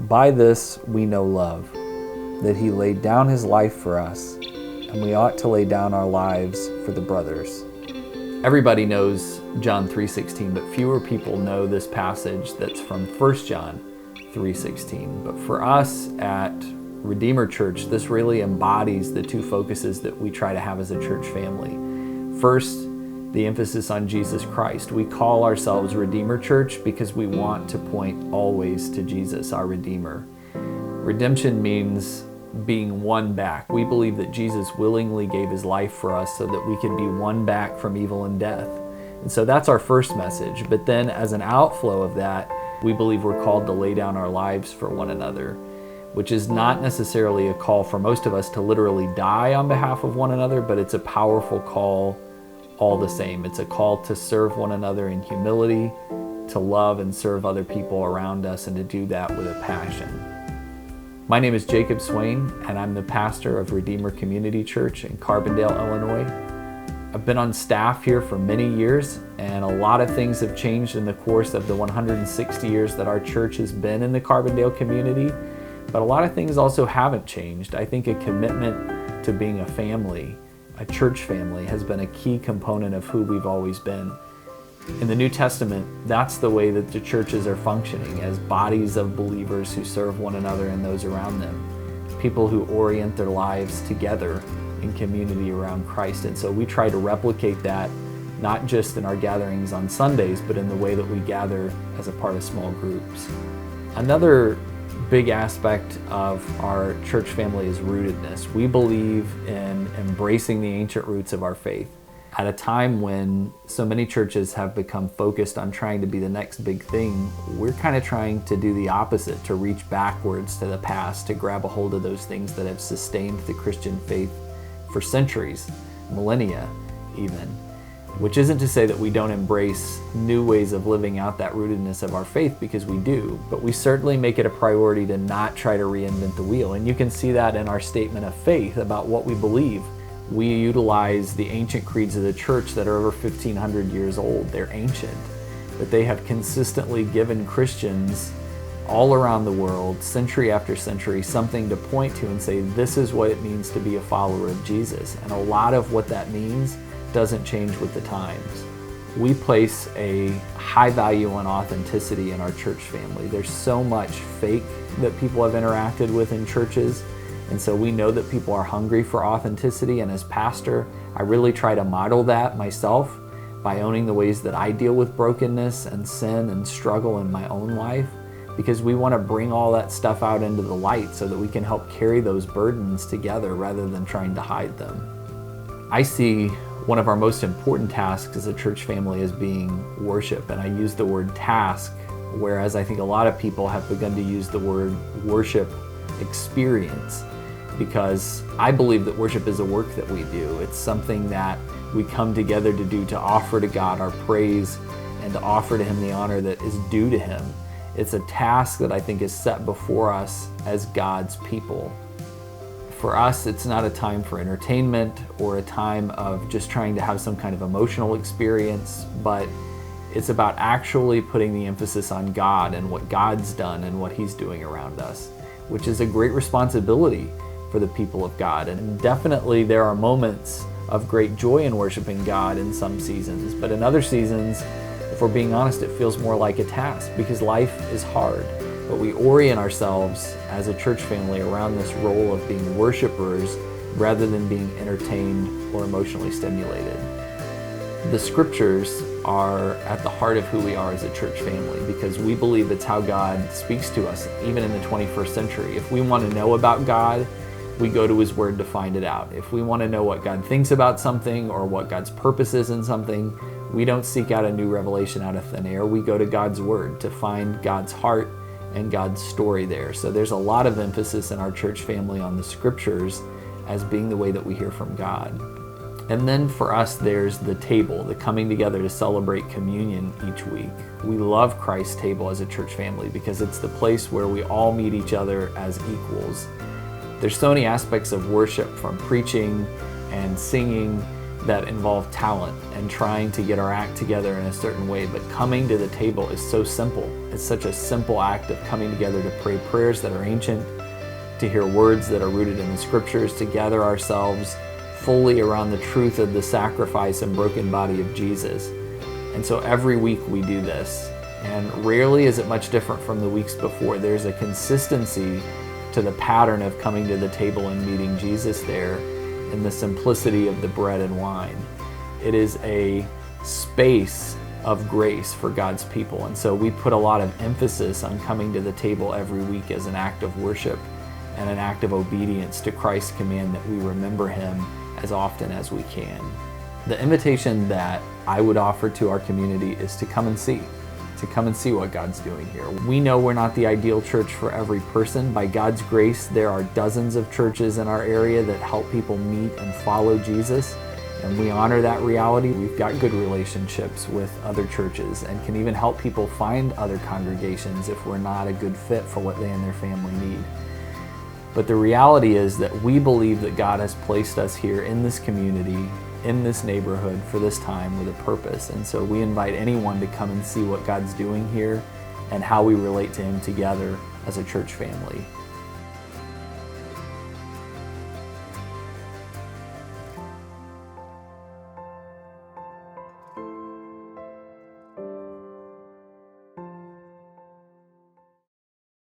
By this we know love, that he laid down his life for us, and we ought to lay down our lives for the brothers. Everybody knows John 3:16, but fewer people know this passage that's from 1 John 3:16. But for us at Redeemer Church, this really embodies the two focuses that we try to have as a church family. First, the emphasis on Jesus Christ. We call ourselves Redeemer Church because we want to point always to Jesus, our Redeemer. Redemption means being won back. We believe that Jesus willingly gave his life for us so that we could be won back from evil and death. And so that's our first message. But then as an outflow of that, we believe we're called to lay down our lives for one another, which is not necessarily a call for most of us to literally die on behalf of one another, but it's a powerful call all the same. It's a call to serve one another in humility, to love and serve other people around us, and to do that with a passion. My name is Jacob Swain, and I'm the pastor of Redeemer Community Church in Carbondale, Illinois. I've been on staff here for many years, and a lot of things have changed in the course of the 160 years that our church has been in the Carbondale community, but a lot of things also haven't changed. I think a commitment to being a family, a church family, has been a key component of who we've always been. In the New Testament, that's the way that the churches are functioning, as bodies of believers who serve one another and those around them. People who orient their lives together in community around Christ. And so we try to replicate that, not just in our gatherings on Sundays, but in the way that we gather as a part of small groups. Another big aspect of our church family is rootedness. We believe in embracing the ancient roots of our faith. At a time when so many churches have become focused on trying to be the next big thing, we're kind of trying to do the opposite, to reach backwards to the past, to grab a hold of those things that have sustained the Christian faith for centuries, millennia even. Which isn't to say that we don't embrace new ways of living out that rootedness of our faith, because we do, but we certainly make it a priority to not try to reinvent the wheel. And you can see that in our statement of faith about what we believe. We utilize the ancient creeds of the church that are over 1,500 years old. They're ancient, but they have consistently given Christians all around the world, century after century, something to point to and say, this is what it means to be a follower of Jesus. And a lot of what that means doesn't change with the times. We place a high value on authenticity in our church family. There's so much fake that people have interacted with in churches, and so we know that people are hungry for authenticity, and as pastor, I really try to model that myself by owning the ways that I deal with brokenness and sin and struggle in my own life, because we want to bring all that stuff out into the light so that we can help carry those burdens together rather than trying to hide them. I see one of our most important tasks as a church family as being worship, and I use the word task, whereas I think a lot of people have begun to use the word worship experience, because I believe that worship is a work that we do. It's something that we come together to do, to offer to God our praise and to offer to him the honor that is due to him. It's a task that I think is set before us as God's people. For us, it's not a time for entertainment or a time of just trying to have some kind of emotional experience, but it's about actually putting the emphasis on God and what God's done and what he's doing around us, which is a great responsibility for the people of God. And definitely there are moments of great joy in worshiping God in some seasons, but in other seasons, if we're being honest, it feels more like a task because life is hard. But we orient ourselves as a church family around this role of being worshipers rather than being entertained or emotionally stimulated. The scriptures are at the heart of who we are as a church family, because we believe it's how God speaks to us, even in the 21st century. If we want to know about God, we go to his word to find it out. If we want to know what God thinks about something or what God's purpose is in something, we don't seek out a new revelation out of thin air. We go to God's word to find God's heart and God's story there. So there's a lot of emphasis in our church family on the scriptures as being the way that we hear from God. And then for us, there's the table, the coming together to celebrate communion each week. We love Christ's table as a church family because it's the place where we all meet each other as equals. There's so many aspects of worship, from preaching and singing that involve talent and trying to get our act together in a certain way, but coming to the table is so simple. It's such a simple act of coming together to pray prayers that are ancient, to hear words that are rooted in the scriptures, to gather ourselves fully around the truth of the sacrifice and broken body of Jesus. And so every week we do this, and rarely is it much different from the weeks before. There's a consistency to the pattern of coming to the table and meeting Jesus there in the simplicity of the bread and wine. It is a space of grace for God's people. And so we put a lot of emphasis on coming to the table every week as an act of worship and an act of obedience to Christ's command that we remember him as often as we can. The invitation that I would offer to our community is to come and see what God's doing here. We know we're not the ideal church for every person. By God's grace, there are dozens of churches in our area that help people meet and follow Jesus, and we honor that reality. We've got good relationships with other churches and can even help people find other congregations if we're not a good fit for what they and their family need. But the reality is that we believe that God has placed us here in this community, in this neighborhood for this time with a purpose. And so we invite anyone to come and see what God's doing here and how we relate to him together as a church family.